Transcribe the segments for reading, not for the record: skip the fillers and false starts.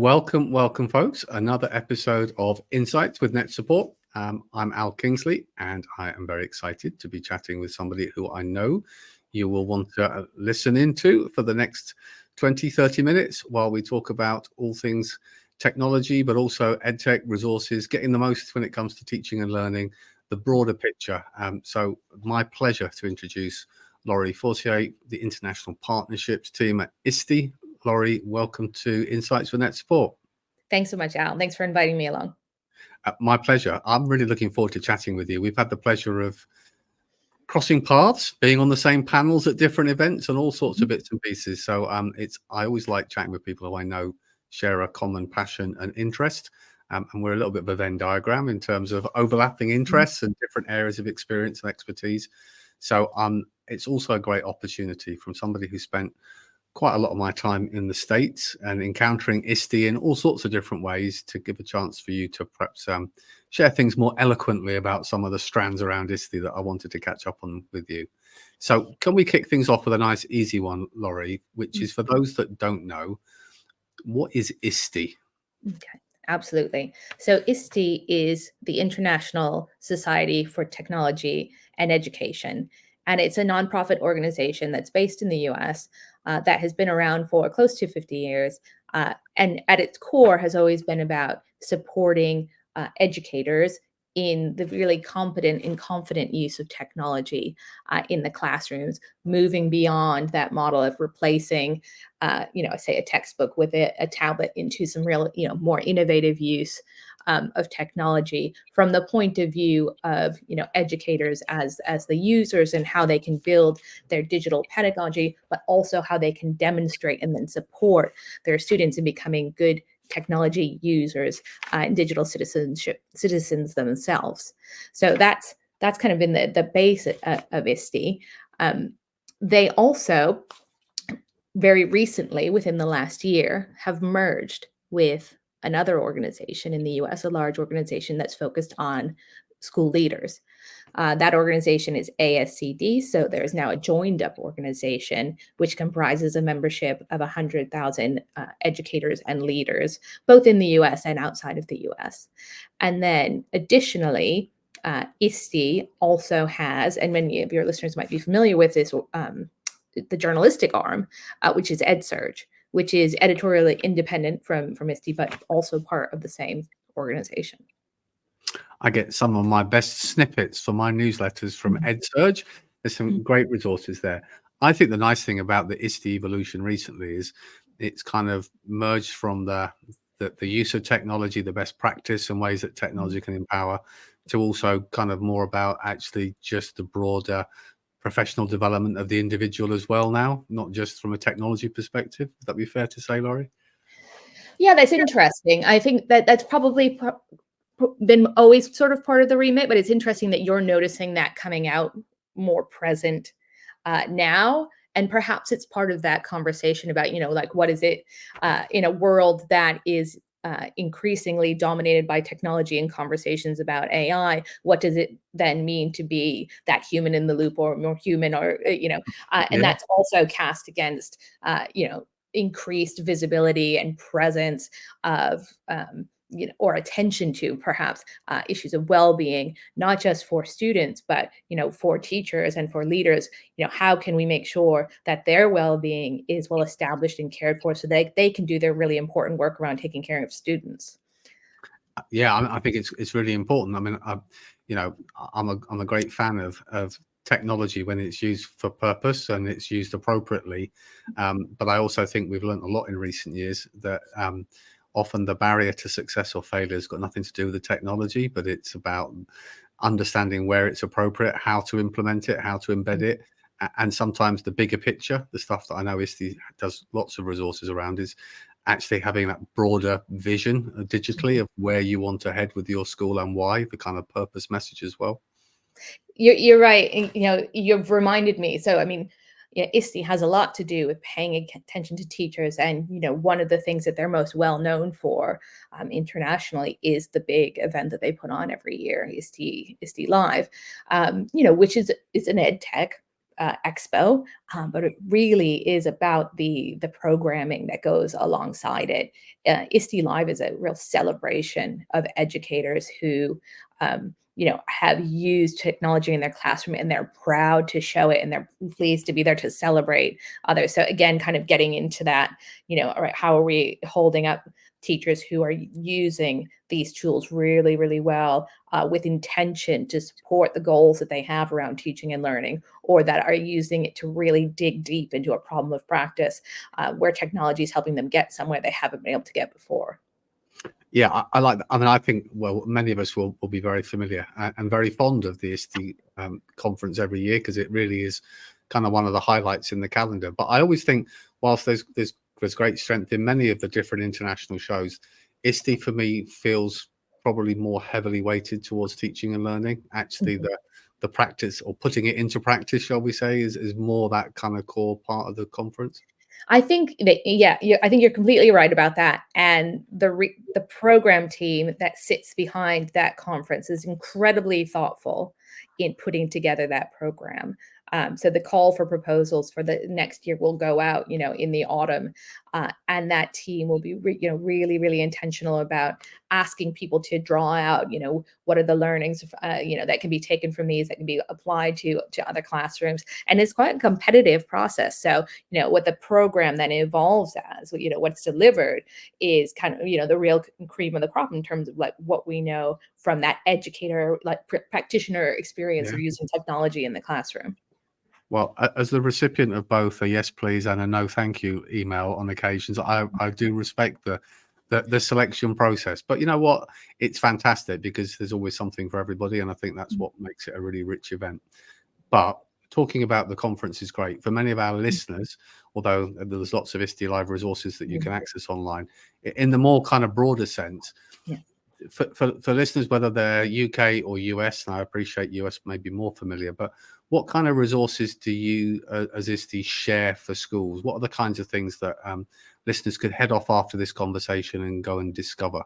Welcome, folks. Another episode of Insights with NetSupport. I'm Al Kingsley, and I am very excited to be chatting with somebody who I know you will want to listen into for the next 20, 30 minutes while we talk about all things technology, but also EdTech resources, getting the most when it comes to teaching and learning, the broader picture. So my pleasure to introduce Laurie Forcier, the International Partnerships team at ISTE. Laurie, welcome to Insights with NetSupport. Thanks so much, Al. Thanks for inviting me along. My pleasure. I'm really looking forward to chatting with you. We've had the pleasure of crossing paths, being on the same panels at different events and all sorts of bits and pieces. So I always like chatting with people who I know share a common passion and interest. And we're a little bit of a Venn diagram in terms of overlapping interests and different areas of experience and expertise. So it's also a great opportunity from somebody who spent quite a lot of my time in the States and encountering ISTE in all sorts of different ways to give a chance for you to perhaps share things more eloquently about some of the strands around ISTE that I wanted to catch up on with you. So can we kick things off with a nice easy one, Laurie, which is for those that don't know, what is ISTE? Okay, absolutely. So ISTE is the International Society for Technology and Education, and it's a nonprofit organization that's based in the US that has been around for close to 50 years. And at its core has always been about supporting educators in the really competent and confident use of technology in the classrooms, moving beyond that model of replacing, say a textbook with a tablet into some real, more innovative use of technology from the point of view of educators as the users and how they can build their digital pedagogy, but also how they can demonstrate and then support their students in becoming good technology users and digital citizens themselves. So that's kind of been the base of ISTE. They also very recently, within the last year, have merged with another organization in the US, a large organization that's focused on school leaders. That organization is ASCD, so there's now a joined up organization which comprises a membership of 100,000 educators and leaders, both in the US and outside of the US. And then additionally, ISTE also has, and many of your listeners might be familiar with this, the journalistic arm, which is EdSurge, which is editorially independent from ISTE, but also part of the same organization. I get some of my best snippets for my newsletters from EdSurge. There's some great resources there. I think the nice thing about the ISTE evolution recently is it's kind of merged from the use of technology, the best practice and ways that technology can empower, to also kind of more about actually just the broader professional development of the individual as well now, not just from a technology perspective. Would that be fair to say, Laurie? Yeah, that's interesting. I think that's probably been always sort of part of the remit, but it's interesting that you're noticing that coming out more present now. And perhaps it's part of that conversation about, like, what is it in a world that is increasingly dominated by technology and conversations about AI, what does it then mean to be that human in the loop or more human, or, and that's also cast against, increased visibility and presence of, or attention to perhaps issues of well-being, not just for students, but, for teachers and for leaders. How can we make sure that their well-being is well established and cared for so they can do their really important work around taking care of students? Yeah, I think it's really important. I mean, I'm a great fan of technology when it's used for purpose and it's used appropriately. But I also think we've learned a lot in recent years that often the barrier to success or failure has got nothing to do with the technology, but it's about understanding where it's appropriate, how to implement it, how to embed it. And sometimes the bigger picture, the stuff that I know ISTE does lots of resources around, is actually having that broader vision digitally of where you want to head with your school and why, the kind of purpose message as well. You're right. And, you've reminded me. So, I mean, ISTE has a lot to do with paying attention to teachers. And, one of the things that they're most well known for internationally is the big event that they put on every year, ISTE Live, which is an EdTech expo, but it really is about the programming that goes alongside it. ISTE Live is a real celebration of educators who have used technology in their classroom, and they're proud to show it, and they're pleased to be there to celebrate others. So again, kind of getting into that, all right, how are we holding up teachers who are using these tools really, really well with intention to support the goals that they have around teaching and learning, or that are using it to really dig deep into a problem of practice where technology is helping them get somewhere they haven't been able to get before. Yeah, I like that. I mean, I think, well, many of us will be very familiar and very fond of the ISTE conference every year, because it really is kind of one of the highlights in the calendar. But I always think, whilst there's great strength in many of the different international shows, ISTE for me feels probably more heavily weighted towards teaching and learning. Actually, the practice, or putting it into practice, shall we say, is more that kind of core part of the conference. I think that, yeah, I think you're completely right about that. And the program team that sits behind that conference is incredibly thoughtful in putting together that program. So the call for proposals for the next year will go out, in the autumn, and that team will be, really, really intentional about asking people to draw out, what are the learnings, that can be taken from these, that can be applied to other classrooms, and it's quite a competitive process. So, what the program then evolves as, what's delivered is kind of, the real cream of the crop in terms of like what we know from that educator, like practitioner experience of using technology in the classroom. Well, as the recipient of both a yes please and a no thank you email on occasions, I do respect the selection process. But you know what? It's fantastic, because there's always something for everybody, and I think that's what makes it a really rich event. But talking about the conference is great for many of our listeners, although there's lots of ISTE Live resources that you can access online. In the more kind of broader sense, Yeah. For listeners, whether they're UK or US, and I appreciate US may be more familiar, but what kind of resources do you, as ISTE, share for schools? What are the kinds of things that listeners could head off after this conversation and go and discover?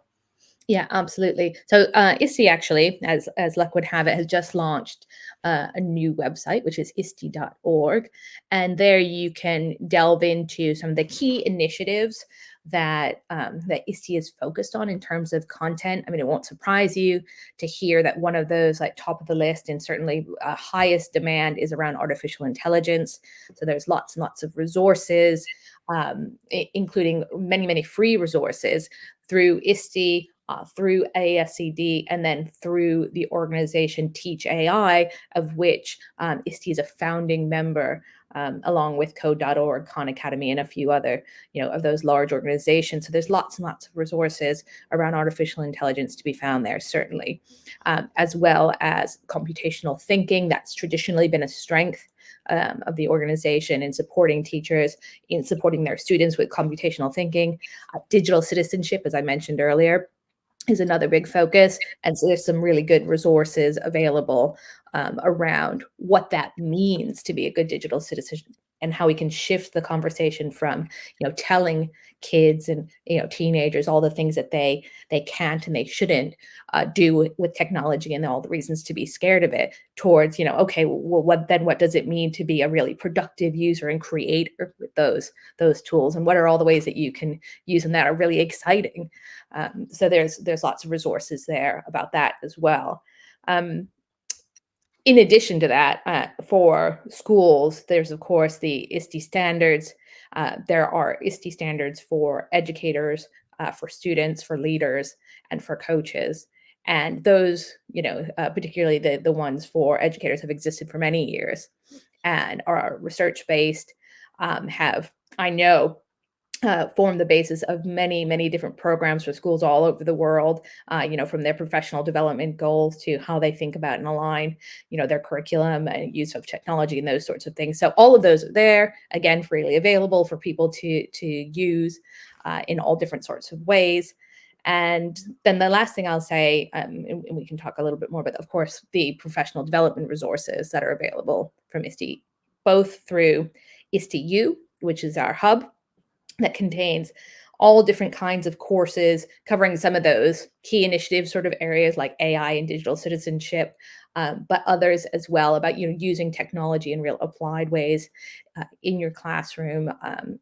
Yeah, absolutely. So ISTE actually, as luck would have it, has just launched a new website, which is ISTE.org. And there you can delve into some of the key initiatives that that ISTE is focused on in terms of content. I mean, it won't surprise you to hear that one of those, like, top of the list and certainly highest demand, is around artificial intelligence. So there's lots and lots of resources, including many, many free resources through ISTE, through ASCD, and then through the organization Teach AI, of which ISTE is a founding member, along with Code.org, Khan Academy, and a few other, of those large organizations. So there's lots and lots of resources around artificial intelligence to be found there, certainly, as well as computational thinking. That's traditionally been a strength of the organization in supporting teachers, in supporting their students with computational thinking. Digital citizenship, as I mentioned earlier, is another big focus. And so there's some really good resources available around what that means to be a good digital citizen, and how we can shift the conversation from, telling kids and, teenagers all the things that they can't and they shouldn't do with technology, and all the reasons to be scared of it, towards, okay, well, what does it mean to be a really productive user and creator with those tools, and what are all the ways that you can use them that are really exciting. So there's lots of resources there about that as well. In addition to that, for schools, there's, of course, the ISTE standards. There are ISTE standards for educators, for students, for leaders, and for coaches. And those, particularly the ones for educators, have existed for many years and are research-based, have, I know, form the basis of many, many different programs for schools all over the world, from their professional development goals to how they think about and align, their curriculum and use of technology and those sorts of things. So all of those are there, again, freely available for people to use in all different sorts of ways. And then the last thing I'll say, and we can talk a little bit more about, of course, the professional development resources that are available from ISTE, both through ISTE-U, which is our hub, that contains all different kinds of courses covering some of those key initiatives sort of areas like AI and digital citizenship, but others as well about using technology in real applied ways in your classroom.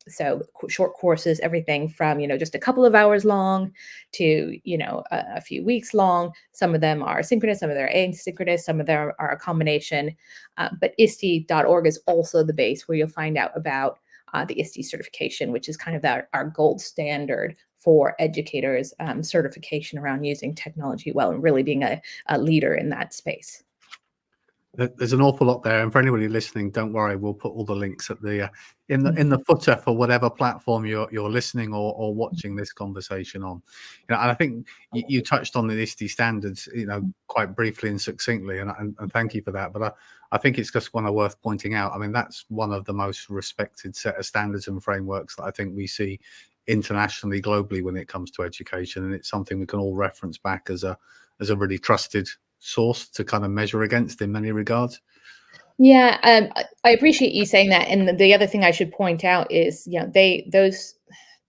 So short courses, everything from just a couple of hours long to a few weeks long. Some of them are synchronous, some of them are asynchronous, some of them are a combination. But ISTE.org is also the base where you'll find out about the ISTE certification, which is kind of our gold standard for educators' certification around using technology well and really being a leader in that space. There's an awful lot there, and for anybody listening, don't worry, we'll put all the links at the in the footer for whatever platform you're listening or watching this conversation on. And I think you touched on the ISTE standards, quite briefly and succinctly, and thank you for that. But I think it's just one worth pointing out. I mean, that's one of the most respected set of standards and frameworks that I think we see internationally, globally, when it comes to education, and it's something we can all reference back as a really trusted source to kind of measure against in many regards. Yeah, I appreciate you saying that. And the other thing I should point out is, those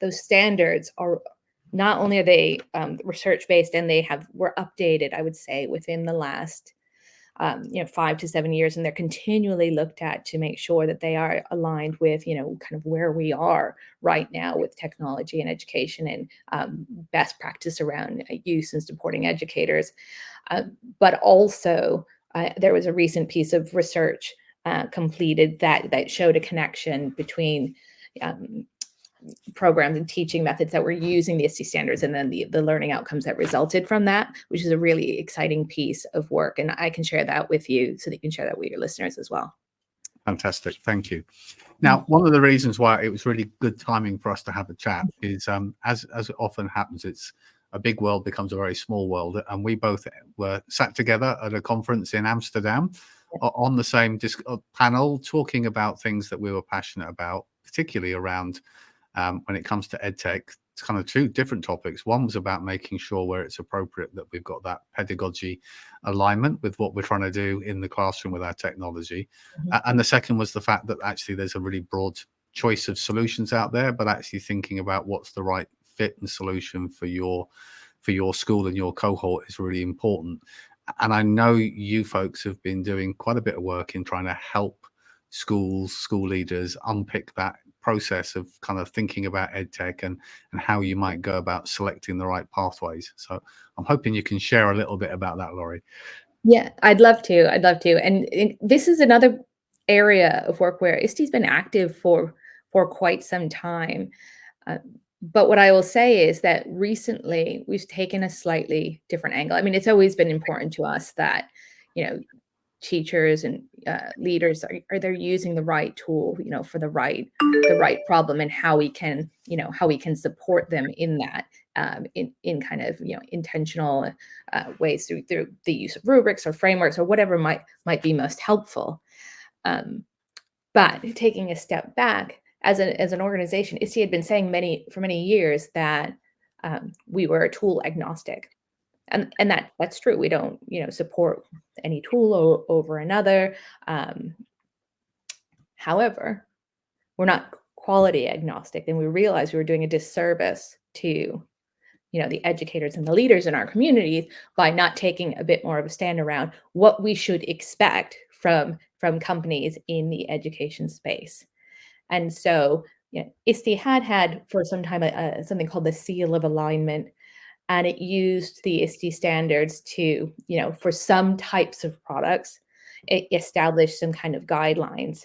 standards are not only are they research based, and were updated, I would say, within the last 5 to 7 years, and they're continually looked at to make sure that they are aligned with kind of where we are right now with technology and education and best practice around use and supporting educators. But also, there was a recent piece of research completed that showed a connection between programs and teaching methods that were using the ISTE standards and then the learning outcomes that resulted from that, which is a really exciting piece of work. And I can share that with you so that you can share that with your listeners as well. Fantastic. Thank you. Now, one of the reasons why it was really good timing for us to have a chat is, as it often happens, it's a big world becomes a very small world. And we both were sat together at a conference in Amsterdam on the same panel, talking about things that we were passionate about, particularly around when it comes to EdTech. It's kind of two different topics. One was about making sure where it's appropriate that we've got that pedagogy alignment with what we're trying to do in the classroom with our technology. And the second was the fact that actually there's a really broad choice of solutions out there, but actually thinking about what's the right fit and solution for your school and your cohort is really important. And I know you folks have been doing quite a bit of work in trying to help schools, school leaders unpick that process of kind of thinking about EdTech and how you might go about selecting the right pathways. So I'm hoping you can share a little bit about that, Laurie. Yeah, I'd love to. And this is another area of work where ISTE's been active for quite some time. But what I will say is that recently we've taken a slightly different angle. I mean, it's always been important to us that, teachers and leaders are they're using the right tool, for the right problem, and how we can support them in that, in kind of intentional ways through the use of rubrics or frameworks or whatever might be most helpful. But taking a step back, as an organization, ISTE had been saying for many years that we were tool agnostic. And that's true. We don't, support any tool over another. However, we're not quality agnostic, and we realized we were doing a disservice to, the educators and the leaders in our communities by not taking a bit more of a stand around what we should expect from companies in the education space. And so, ISTE had for some time something called the Seal of Alignment. And it used the ISTE standards to, for some types of products, it established some kind of guidelines.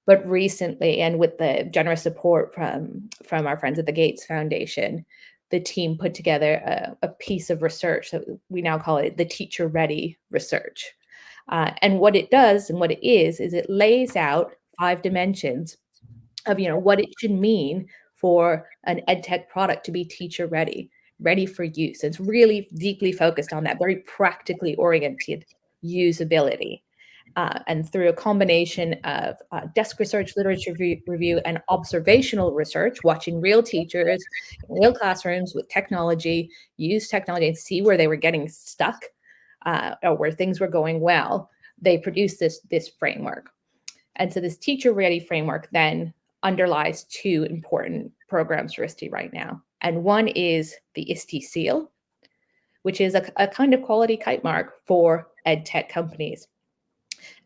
But recently, and with the generous support from our friends at the Gates Foundation, the team put together a piece of research that we now call it the Teacher Ready research. And what it does and what it is it lays out 5 dimensions of, what it should mean for an EdTech product to be teacher ready for use. It's really deeply focused on that very practically oriented usability. And through a combination of desk research, literature review, and observational research, watching real teachers in real classrooms with technology, use technology and see where they were getting stuck or where things were going well, they produced this framework. And so this teacher ready framework then underlies 2 important programs for ISTE right now. And one is the ISTE seal, which is a kind of quality kite mark for EdTech companies.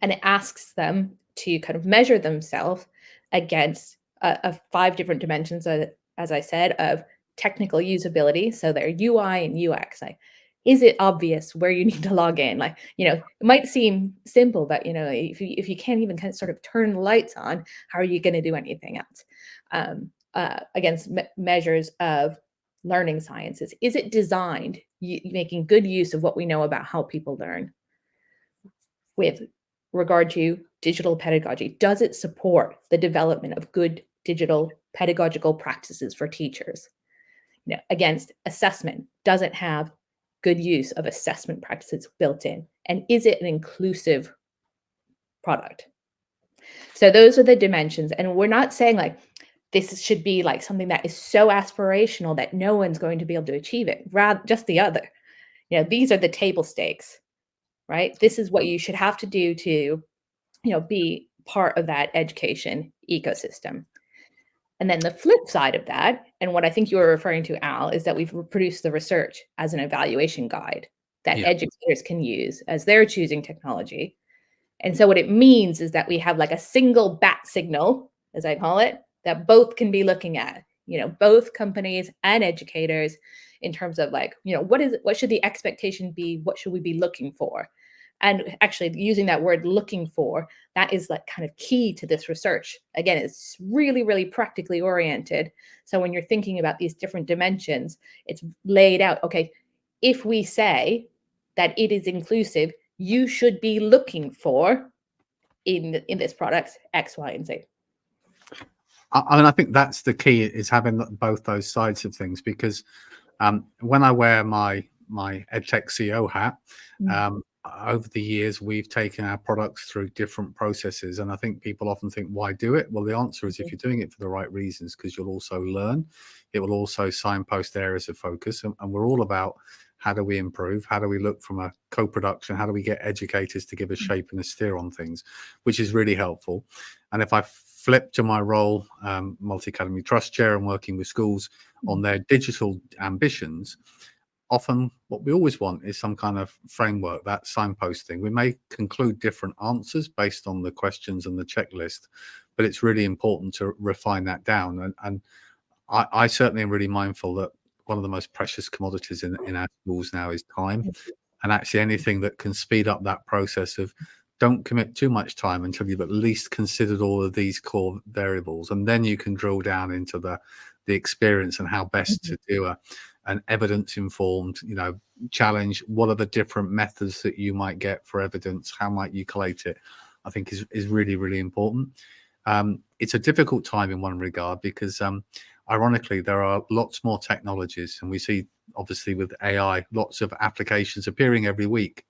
And it asks them to kind of measure themselves against 5 different dimensions, as I said, of technical usability. So their UI and UX, like, is it obvious where you need to log in? Like, it might seem simple, but if you can't even kind of sort of turn the lights on, how are you going to do anything else? Against measures of learning sciences, is it designed making good use of what we know about how people learn? With regard to digital pedagogy, does it support the development of good digital pedagogical practices for teachers? Against assessment, does it have good use of assessment practices built in? And is it an inclusive product? So those are the dimensions. And we're not saying like this should be like something that is so aspirational that no one's going to be able to achieve it. Rather, just the other. These are the table stakes, right? This is what you should have to do to, be part of that education ecosystem. And then the flip side of that, and what I think you were referring to, Al, is that we've produced the research as an evaluation guide that educators can use as they're choosing technology. And so what it means is that we have like a single bat signal, as I call it, that both can be looking at, both companies and educators, in terms of like, what should the expectation be? What should we be looking for? And actually using that word looking for, that is like kind of key to this research. Again, it's really, really practically oriented. So when you're thinking about these different dimensions, it's laid out, okay, if we say that it is inclusive, you should be looking for in this product X, Y, and Z. I mean, I think that's the key, is having both those sides of things, because when I wear my EdTech CEO hat, over the years, we've taken our products through different processes. And I think people often think, why do it? Well, the answer is if you're doing it for the right reasons, because you'll also learn. It will also signpost areas of focus. And we're all about how do we improve? How do we look from a co-production? How do we get educators to give a shape and a steer on things, which is really helpful. And if I flip to my role, Multi-Academy Trust Chair, and working with schools on their digital ambitions, often what we always want is some kind of framework, that signposting. We may conclude different answers based on the questions and the checklist, but it's really important to refine that down. And I certainly am really mindful that one of the most precious commodities in our schools now is time. And actually anything that can speed up that process of, don't commit too much time until you've at least considered all of these core variables. And then you can drill down into the experience and how best to do an evidence-informed, challenge. What are the different methods that you might get for evidence? How might you collate it? I think is really, really important. It's a difficult time in one regard because, ironically, there are lots more technologies, and we see, obviously, with AI, lots of applications appearing every week.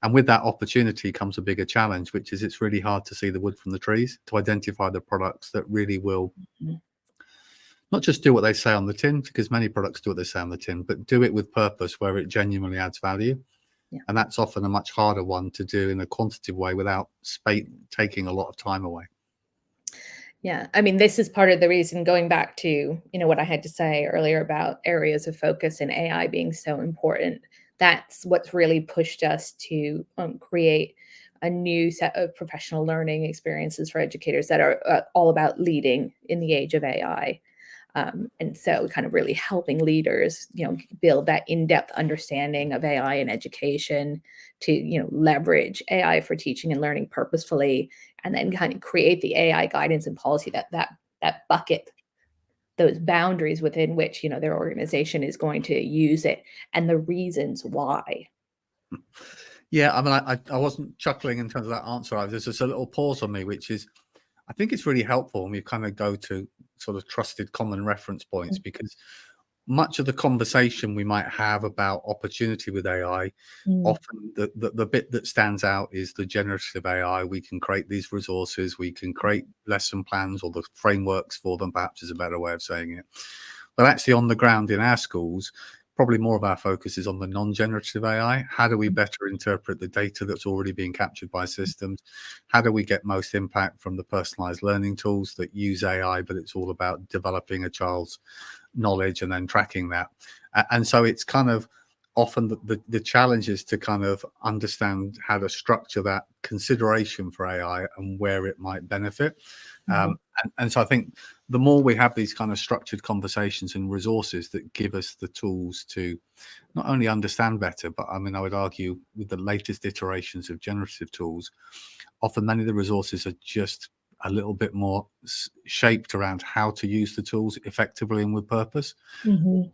And with that opportunity comes a bigger challenge, which is it's really hard to see the wood from the trees, to identify the products that really will not just do what they say on the tin, because many products do what they say on the tin, but do it with purpose where it genuinely adds value. And that's often a much harder one to do in a quantitative way without taking a lot of time away. Yeah, I mean, this is part of the reason, going back to, what I had to say earlier about areas of focus and AI being so important. That's what's really pushed us to create a new set of professional learning experiences for educators that are all about leading in the age of AI. And so kind of really helping leaders, build that in-depth understanding of AI in education to, leverage AI for teaching and learning purposefully, and then kind of create the AI guidance and policy that bucket those boundaries within which, their organization is going to use it and the reasons why. Yeah, I mean, I wasn't chuckling in terms of that answer. There's just a little pause on me, which is, I think it's really helpful when we kind of go to sort of trusted common reference points, because much of the conversation we might have about opportunity with AI, often the bit that stands out is the generative AI. We can create these resources, we can create lesson plans, or the frameworks for them, perhaps is a better way of saying it. But actually on the ground in our schools, probably more of our focus is on the non-generative AI. How do we better interpret the data that's already being captured by systems? How do we get most impact from the personalized learning tools that use AI, but it's all about developing a child's knowledge and then tracking that? And so it's kind of often the challenge is to kind of understand how to structure that consideration for AI and where it might benefit. Mhm. And so I think the more we have these kind of structured conversations and resources that give us the tools to not only understand better, but I mean, I would argue with the latest iterations of generative tools, often many of the resources are just a little bit more shaped around how to use the tools effectively and with purpose. Mhm.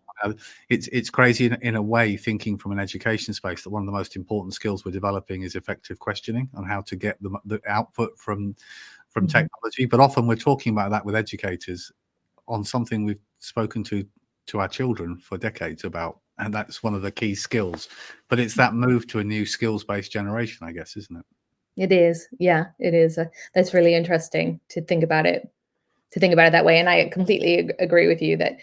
It's crazy in a way, thinking from an education space, that one of the most important skills we're developing is effective questioning on how to get the output from Mhm. technology. But often we're talking about that with educators on something we've spoken to our children for decades about, and that's one of the key skills. But it's that move to a new skills-based generation, I guess, isn't it? It is. Yeah, it is. That's really interesting to think about it that way. And I completely agree with you that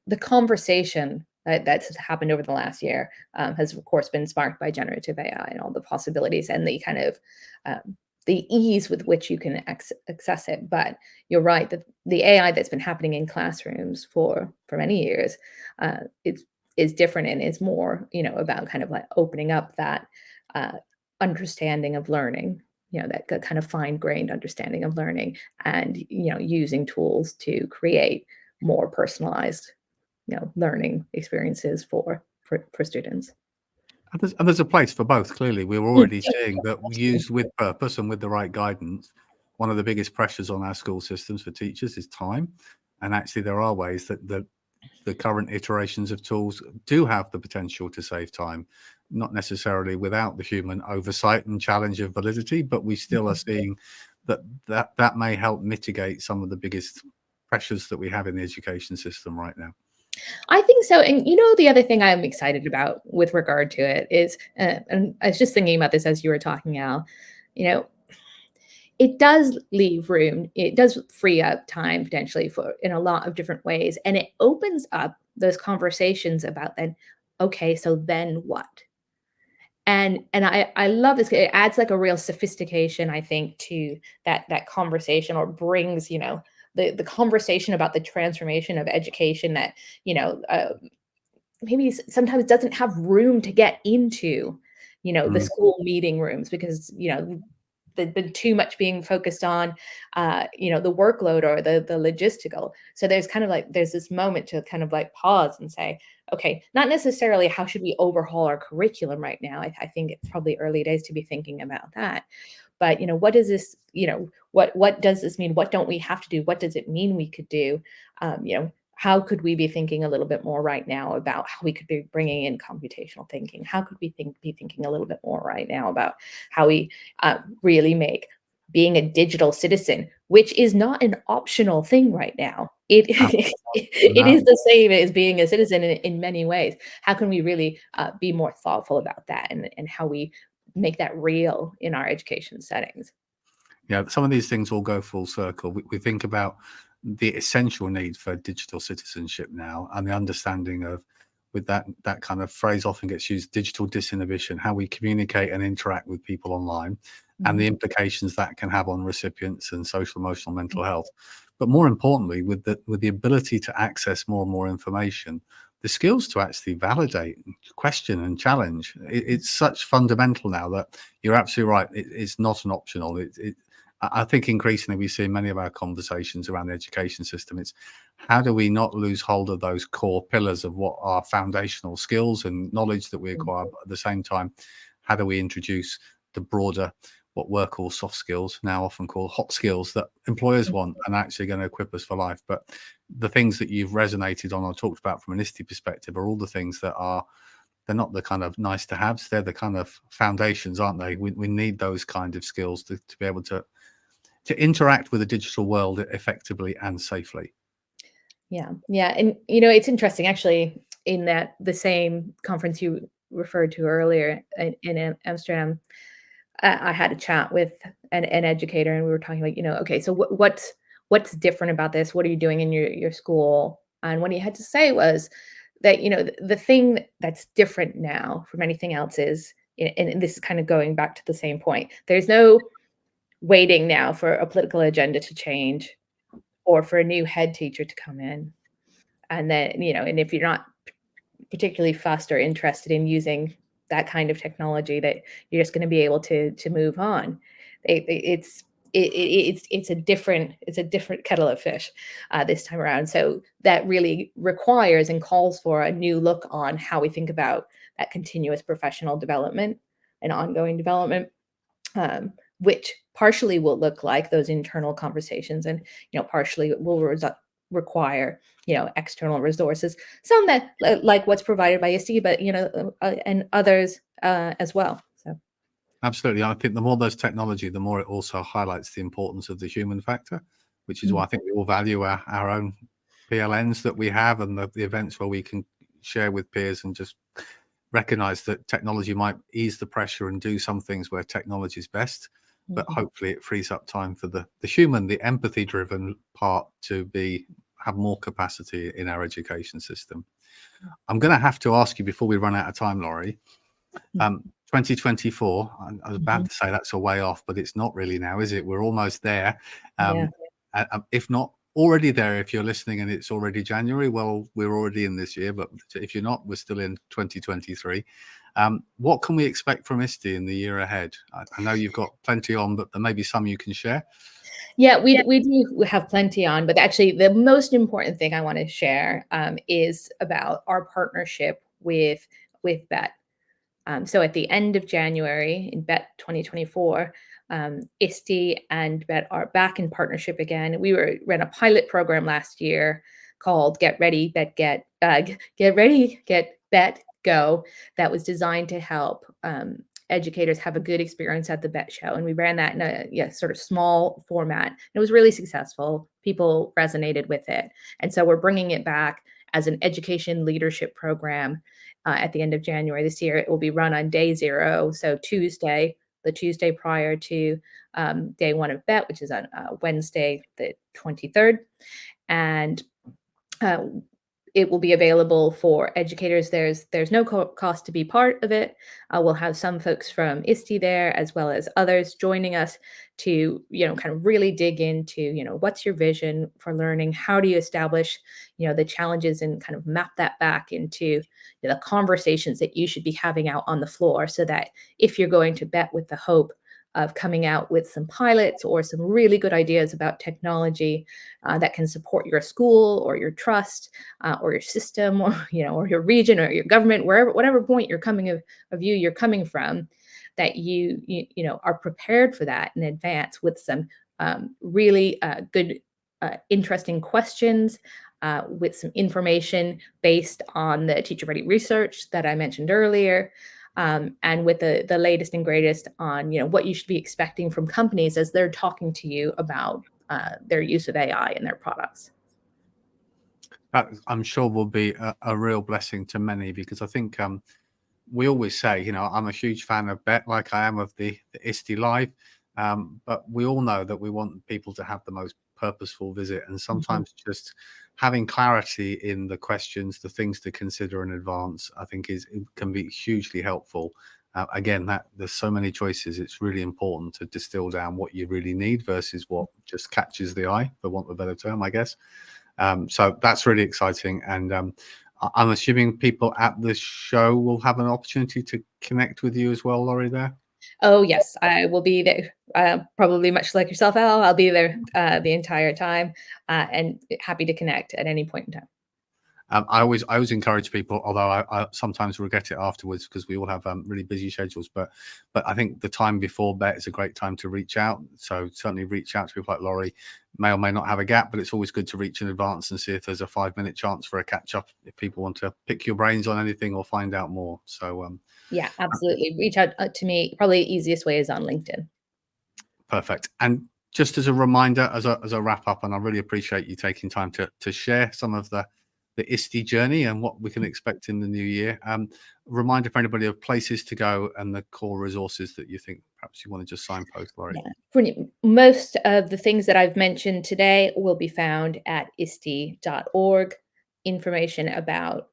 the conversation that's happened over the last year has, of course, been sparked by generative AI and all the possibilities and the kind of the ease with which you can access it. But you're right that the AI that's been happening in classrooms for many years is different and is more, about kind of like opening up that uh, understanding of learning, that kind of fine-grained understanding of learning, and using tools to create more personalized learning experiences for students. And there's a place for both. Clearly, we're already seeing that used with purpose and with the right guidance, one of the biggest pressures on our school systems for teachers is time. And actually, there are ways that the current iterations of tools do have the potential to save time, not necessarily without the human oversight and challenge of validity, but we still are seeing that may help mitigate some of the biggest pressures that we have in the education system right now. I think so. And the other thing I'm excited about with regard to it is, and I was just thinking about this as you were talking, Al, you know, it does leave room, it does free up time potentially for in a lot of different ways. And it opens up those conversations about then, okay, so then what? And I love this. It adds like a real sophistication, I think, to that conversation, or brings, the conversation about the transformation of education that, maybe sometimes doesn't have room to get into, the Mm, school meeting rooms, because, there's been too much being focused on, the workload or the logistical. So there's kind of like there's this moment to kind of like pause and say, okay, not necessarily how should we overhaul our curriculum right now. I think it's probably early days to be thinking about that. But what does this, what does this mean? What don't we have to do? What does it mean we could do? How could we be thinking a little bit more right now about how we could be bringing in computational thinking? How could we be thinking a little bit more right now about how we really make being a digital citizen, which is not an optional thing right now. It absolutely. it No. is the same as being a citizen in many ways. How can we really be more thoughtful about that, and how we make that real in our education settings? Yeah, some of these things all go full circle. We think about the essential need for digital citizenship now, and the understanding of, with that kind of phrase often gets used, digital disinhibition, how we communicate and interact with people online, and the Mhm. implications that can have on recipients and social, emotional, mental health. But more importantly, with the ability to access more and more information, the skills to actually validate, question, and challenge. It's such fundamental now that you're absolutely right. It's not an optional. I think increasingly we see in many of our conversations around the education system, it's how do we not lose hold of those core pillars of what are foundational skills and knowledge that we acquire, but at the same time, how do we introduce the broader, what we're called soft skills, now often called hot skills, that employers want and actually going to equip us for life. But the things that you've resonated on or talked about from an ISTE perspective are all the things that are, they're not the kind of nice to haves, they're the kind of foundations, aren't they? We need those kind of skills to be able to interact with the digital world effectively and safely. Yeah, yeah, and it's interesting actually, in that the same conference you referred to earlier in Amsterdam. I had a chat with an educator, and we were talking about, okay, so what's different about this? What are you doing in your school? And what he had to say was, that, the thing that's different now from anything else is, and this is kind of going back to the same point, there's no waiting now for a political agenda to change or for a new head teacher to come in. And then, and if you're not particularly fussed or interested in using that kind of technology, that you're just going to be able to move on. It's a different kettle of fish this time around. So that really requires and calls for a new look on how we think about that continuous professional development and ongoing development, which partially will look like those internal conversations, and partially will require external resources, some that like what's provided by ISTE, but and others as well. So absolutely, I think the more there's technology, the more it also highlights the importance of the human factor, which is why I think we all value our own PLNs that we have, and the events where we can share with peers and just recognize that technology might ease the pressure and do some things where technology is best, but hopefully it frees up time for the human, the empathy driven part to have more capacity in our education system. I'm going to have to ask you before we run out of time, Laurie, 2024, I was about to say that's a way off, but it's not really now, is it? We're almost there. If not already there, if you're listening and it's already January, well, we're already in this year, but if you're not, we're still in 2023. What can we expect from ISTE in the year ahead? I know you've got plenty on, but there may be some you can share. Yeah, we do have plenty on, but actually the most important thing I want to share is about our partnership with BET. So at the end of January in BET 2024, ISTE and BET are back in partnership again. We ran a pilot program last year called Get Ready, Bet, Get Ready, Get Bet, Go, that was designed to help educators have a good experience at the BET show. And we ran that in a sort of small format. It was really successful. People resonated with it. And so we're bringing it back as an education leadership program at the end of January this year. It will be run on day 0, so Tuesday, the Tuesday prior to day 1 of BET, which is on Wednesday, the 23rd. And it will be available for educators. There's no cost to be part of it. We'll have some folks from ISTE there, as well as others joining us to, kind of really dig into, what's your vision for learning? How do you establish, the challenges and kind of map that back into the conversations that you should be having out on the floor, so that if you're going to BET with the hope of coming out with some pilots or some really good ideas about technology that can support your school or your trust or your system, or or your region or your government, whatever point you're coming of view you're coming from, that you are prepared for that in advance with some really good, interesting questions, with some information based on the teacher ready research that I mentioned earlier. And with the latest and greatest on what you should be expecting from companies as they're talking to you about their use of AI in their products. That, I'm sure, will be a real blessing to many, because I think we always say, I'm a huge fan of BET, like I am of the ISTE Live, but we all know that we want people to have the most purposeful visit, and sometimes just having clarity in the questions, the things to consider in advance, I think it can be hugely helpful. Again, that there's so many choices, it's really important to distill down what you really need versus what just catches the eye, for want of a better term, I guess. So that's really exciting, and I'm assuming people at the show will have an opportunity to connect with you as well, Laurie, there? Oh, yes, I will be there. Probably much like yourself, Al, I'll be there the entire time, and happy to connect at any point in time. I always encourage people, although I sometimes regret it afterwards, because we all have really busy schedules. But I think the time before BET is a great time to reach out. So certainly reach out to people like Laurie. May or may not have a gap, but it's always good to reach in advance and see if there's a 5-minute chance for a catch up, if people want to pick your brains on anything or find out more. So yeah, absolutely. Reach out to me. Probably the easiest way is on LinkedIn. Perfect. And just as a reminder, as a wrap up, and I really appreciate you taking time to share some of the ISTE journey and what we can expect in the new year. Reminder for anybody of places to go and the core resources that you think perhaps you want to just signpost, Laurie. Yeah. Most of the things that I've mentioned today will be found at ISTE.org. information about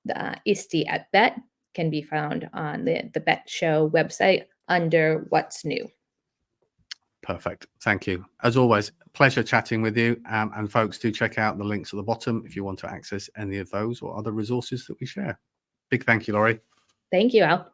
ISTE at BET can be found on the BET Show website under What's New. Perfect. Thank you. As always, pleasure chatting with you. And folks, do check out the links at the bottom if you want to access any of those or other resources that we share. Big thank you, Laurie. Thank you, Al.